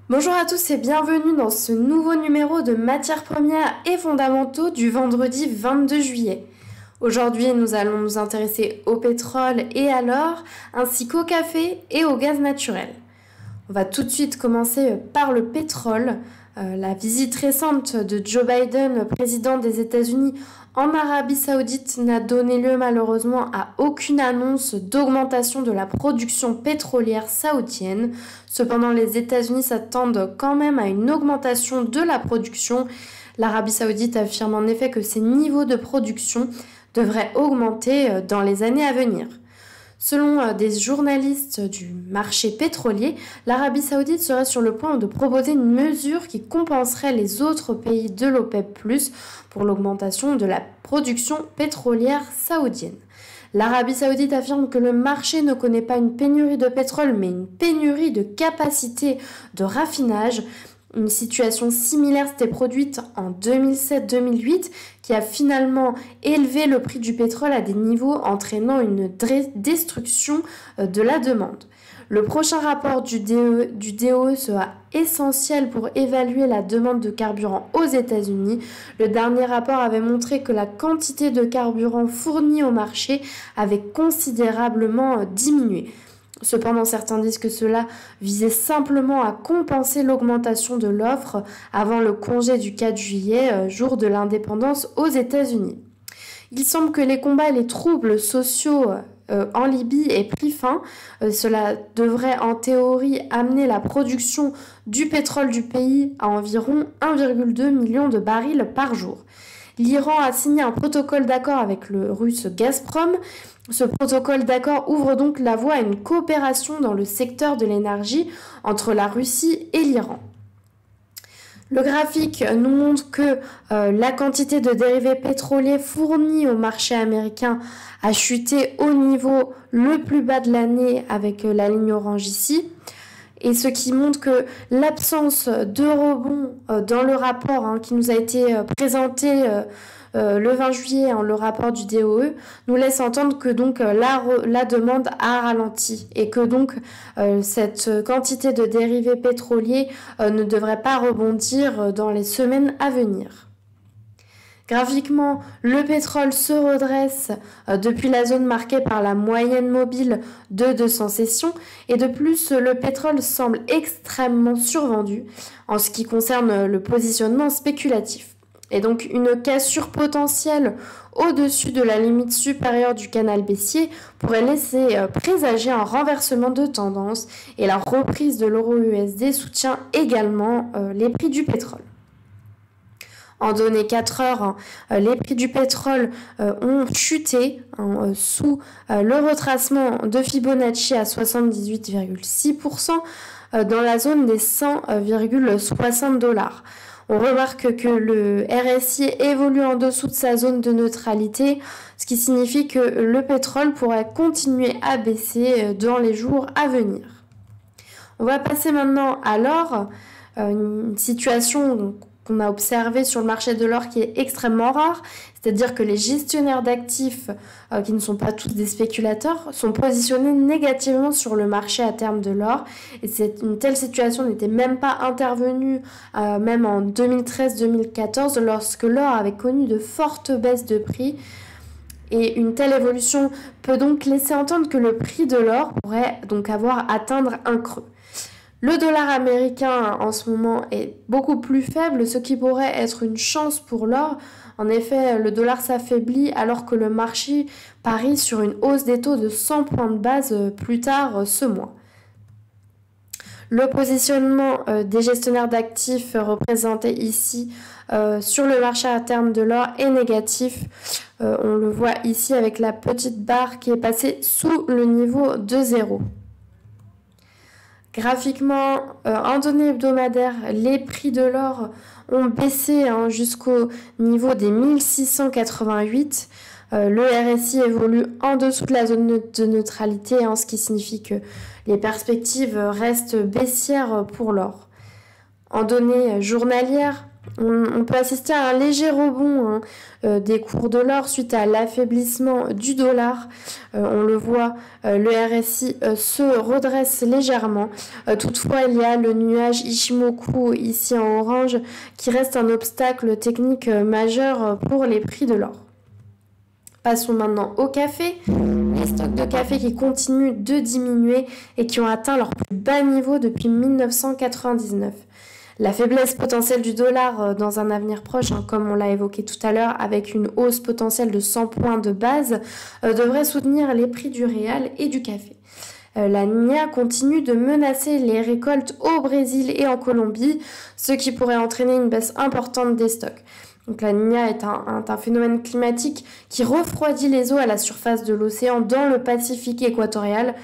Bonjour à tous et bienvenue dans ce nouveau numéro de Matières premières et fondamentaux du vendredi 22 juillet. Aujourd'hui, nous allons nous intéresser au pétrole et à l'or, ainsi qu'au café et au gaz naturel. On va tout de suite commencer par le pétrole. La visite récente de Joe Biden, président des États-Unis, en Arabie Saoudite n'a donné lieu malheureusement à aucune annonce d'augmentation de la production pétrolière saoudienne. Cependant, les États-Unis s'attendent quand même à une augmentation de la production. L'Arabie Saoudite affirme en effet que ses niveaux de production devraient augmenter dans les années à venir. Selon des journalistes du marché pétrolier, l'Arabie Saoudite serait sur le point de proposer une mesure qui compenserait les autres pays de l'OPEP+, pour l'augmentation de la production pétrolière saoudienne. L'Arabie Saoudite affirme que le marché ne connaît pas une pénurie de pétrole, mais une pénurie de capacité de raffinage. Une situation similaire s'était produite en 2007-2008 qui a finalement élevé le prix du pétrole à des niveaux entraînant une destruction de la demande. Le prochain rapport du DOE sera essentiel pour évaluer la demande de carburant aux États-Unis. Le dernier rapport avait montré que la quantité de carburant fournie au marché avait considérablement diminué. Cependant, certains disent que cela visait simplement à compenser l'augmentation de l'offre avant le congé du 4 juillet, jour de l'indépendance aux États-Unis. Il semble que les combats et les troubles sociaux en Libye aient pris fin. Cela devrait en théorie amener la production du pétrole du pays à environ 1,2 million de barils par jour. L'Iran a signé un protocole d'accord avec le russe Gazprom. Ce protocole d'accord ouvre donc la voie à une coopération dans le secteur de l'énergie entre la Russie et l'Iran. Le graphique nous montre que la quantité de dérivés pétroliers fournis au marché américain a chuté au niveau le plus bas de l'année avec la ligne orange ici. Et ce qui montre que l'absence de rebond dans le rapport qui nous a été présenté le 20 juillet, le rapport du DOE, nous laisse entendre que donc la demande a ralenti et que donc cette quantité de dérivés pétroliers ne devrait pas rebondir dans les semaines à venir. Graphiquement, le pétrole se redresse depuis la zone marquée par la moyenne mobile de 200 sessions et de plus, le pétrole semble extrêmement survendu en ce qui concerne le positionnement spéculatif. Et donc une cassure potentielle au-dessus de la limite supérieure du canal baissier pourrait laisser présager un renversement de tendance et la reprise de l'euro-USD soutient également les prix du pétrole. En données 4 heures, les prix du pétrole ont chuté sous le retracement de Fibonacci à 78,6% dans la zone des 100,60 $. On remarque que le RSI évolue en dessous de sa zone de neutralité, ce qui signifie que le pétrole pourrait continuer à baisser dans les jours à venir. On va passer maintenant à l'or, une situation qu'on a observé sur le marché de l'or qui est extrêmement rare, c'est-à-dire que les gestionnaires d'actifs, qui ne sont pas tous des spéculateurs, sont positionnés négativement sur le marché à terme de l'or. Et une telle situation n'était même pas intervenue même en 2013-2014 lorsque l'or avait connu de fortes baisses de prix. Et une telle évolution peut donc laisser entendre que le prix de l'or pourrait donc atteindre un creux. Le dollar américain en ce moment est beaucoup plus faible, ce qui pourrait être une chance pour l'or. En effet, le dollar s'affaiblit alors que le marché parie sur une hausse des taux de 100 points de base plus tard ce mois. Le positionnement des gestionnaires d'actifs représenté ici sur le marché à terme de l'or est négatif. On le voit ici avec la petite barre qui est passée sous le niveau de 0. Graphiquement, en données hebdomadaires, les prix de l'or ont baissé jusqu'au niveau des 1688. Le RSI évolue en dessous de la zone de neutralité, ce qui signifie que les perspectives restent baissières pour l'or. En données journalières, On peut assister à un léger rebond des cours de l'or suite à l'affaiblissement du dollar. On le voit, le RSI se redresse légèrement. Toutefois, il y a le nuage Ichimoku ici en orange qui reste un obstacle technique majeur pour les prix de l'or. Passons maintenant au café. Les stocks de café qui continuent de diminuer et qui ont atteint leur plus bas niveau depuis 1999. La faiblesse potentielle du dollar dans un avenir proche, comme on l'a évoqué tout à l'heure, avec une hausse potentielle de 100 points de base, devrait soutenir les prix du réal et du café. La Niña continue de menacer les récoltes au Brésil et en Colombie, ce qui pourrait entraîner une baisse importante des stocks. Donc la Niña est un phénomène climatique qui refroidit les eaux à la surface de l'océan dans le Pacifique équatorial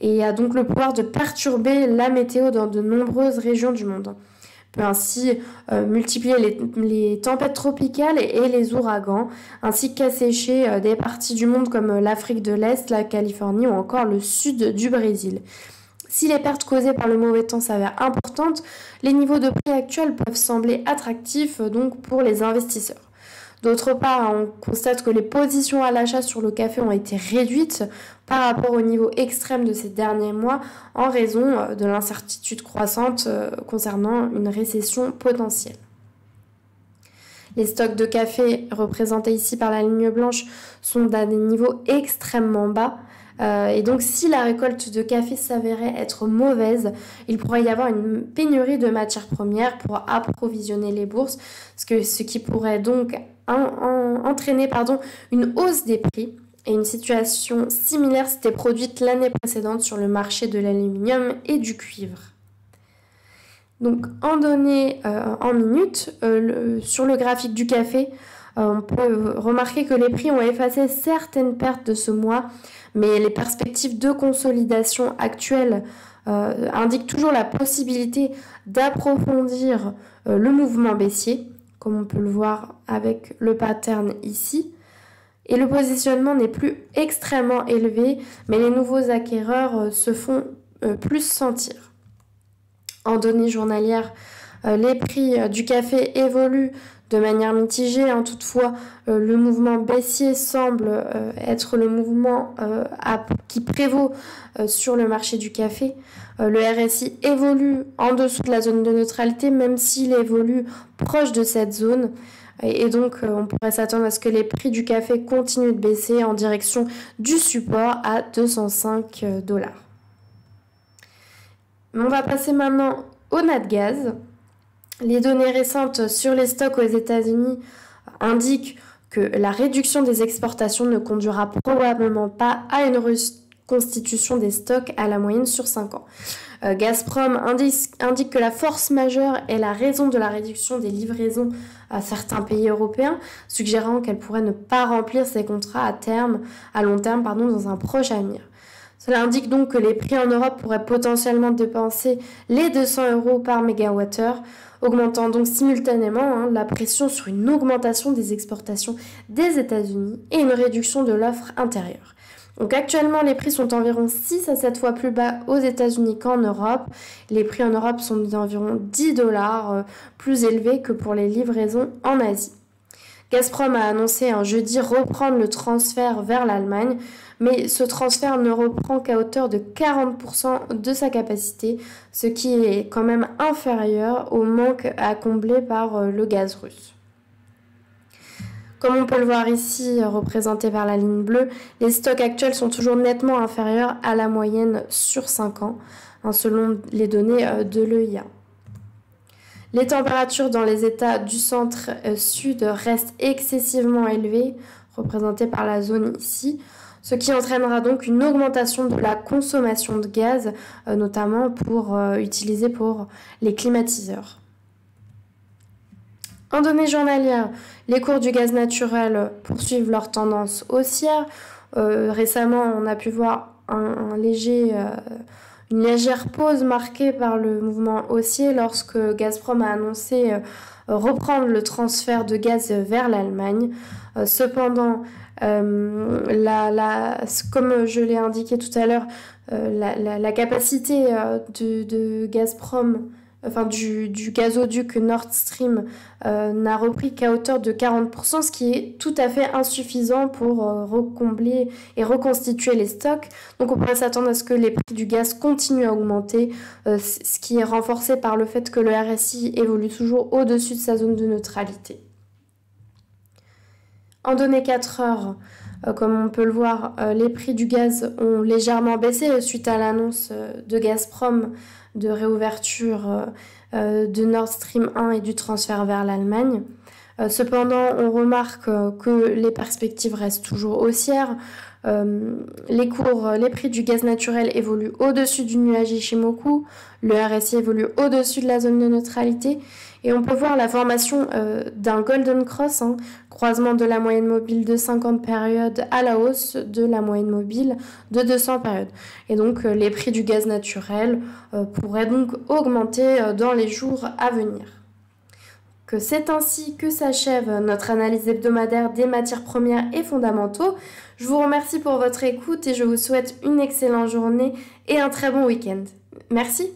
et a donc le pouvoir de perturber la météo dans de nombreuses régions du monde. Peut ainsi multiplier les tempêtes tropicales et les ouragans, ainsi qu'assécher des parties du monde comme l'Afrique de l'Est, la Californie ou encore le sud du Brésil. Si les pertes causées par le mauvais temps s'avèrent importantes, les niveaux de prix actuels peuvent sembler attractifs donc pour les investisseurs. D'autre part, on constate que les positions à l'achat sur le café ont été réduites par rapport au niveau extrême de ces derniers mois en raison de l'incertitude croissante concernant une récession potentielle. Les stocks de café représentés ici par la ligne blanche sont à des niveaux extrêmement bas. Et donc si la récolte de café s'avérait être mauvaise, il pourrait y avoir une pénurie de matières premières pour approvisionner les bourses, ce qui pourrait donc entraîner une hausse des prix. Et une situation similaire s'était produite l'année précédente sur le marché de l'aluminium et du cuivre. Donc en données en minutes, sur le graphique du café, on peut remarquer que les prix ont effacé certaines pertes de ce mois, mais les perspectives de consolidation actuelles indiquent toujours la possibilité d'approfondir le mouvement baissier, comme on peut le voir avec le pattern ici. Et le positionnement n'est plus extrêmement élevé, mais les nouveaux acquéreurs se font plus sentir. En données journalières, les prix du café évoluent de manière mitigée. Toutefois, le mouvement baissier semble être le mouvement qui prévaut sur le marché du café. Le RSI évolue en dessous de la zone de neutralité, même s'il évolue proche de cette zone. Et donc, on pourrait s'attendre à ce que les prix du café continuent de baisser en direction du support à 205 $. On va passer maintenant au Natgaz. Les données récentes sur les stocks aux États-Unis indiquent que la réduction des exportations ne conduira probablement pas à une reconstitution des stocks à la moyenne sur 5 ans. Gazprom indique que la force majeure est la raison de la réduction des livraisons à certains pays européens, suggérant qu'elle pourrait ne pas remplir ses contrats à long terme, dans un proche avenir. Cela indique donc que les prix en Europe pourraient potentiellement dépasser les 200 € par mégawattheure, augmentant donc simultanément la pression sur une augmentation des exportations des États-Unis et une réduction de l'offre intérieure. Donc actuellement, les prix sont environ 6 à 7 fois plus bas aux États-Unis qu'en Europe. Les prix en Europe sont d'environ 10 $, plus élevés que pour les livraisons en Asie. Gazprom a annoncé un jeudi reprendre le transfert vers l'Allemagne, mais ce transfert ne reprend qu'à hauteur de 40% de sa capacité, ce qui est quand même inférieur au manque à combler par le gaz russe. Comme on peut le voir ici, représenté par la ligne bleue, les stocks actuels sont toujours nettement inférieurs à la moyenne sur 5 ans, selon les données de l'EIA. Les températures dans les États du centre-sud restent excessivement élevées, représentées par la zone ici, ce qui entraînera donc une augmentation de la consommation de gaz, notamment utilisée pour les climatiseurs. En données journalières, les cours du gaz naturel poursuivent leur tendance haussière. Récemment, on a pu voir une légère pause marquée par le mouvement haussier lorsque Gazprom a annoncé reprendre le transfert de gaz vers l'Allemagne. Cependant, comme je l'ai indiqué tout à l'heure, la capacité de Gazprom du gazoduc Nord Stream n'a repris qu'à hauteur de 40%, ce qui est tout à fait insuffisant pour recombler et reconstituer les stocks. Donc on pourrait s'attendre à ce que les prix du gaz continuent à augmenter, ce qui est renforcé par le fait que le RSI évolue toujours au-dessus de sa zone de neutralité. En données 4 heures, comme on peut le voir, les prix du gaz ont légèrement baissé suite à l'annonce de Gazprom de réouverture de Nord Stream 1 et du transfert vers l'Allemagne. Cependant, on remarque que les perspectives restent toujours haussières. Les prix du gaz naturel évoluent au-dessus du nuage Ishimoku, le RSI évolue au-dessus de la zone de neutralité et on peut voir la formation d'un Golden Cross, croisement de la moyenne mobile de 50 périodes à la hausse de la moyenne mobile de 200 périodes. Et donc les prix du gaz naturel pourraient donc augmenter dans les jours à venir. C'est ainsi que s'achève notre analyse hebdomadaire des matières premières et fondamentaux. Je vous remercie pour votre écoute et je vous souhaite une excellente journée et un très bon week-end. Merci.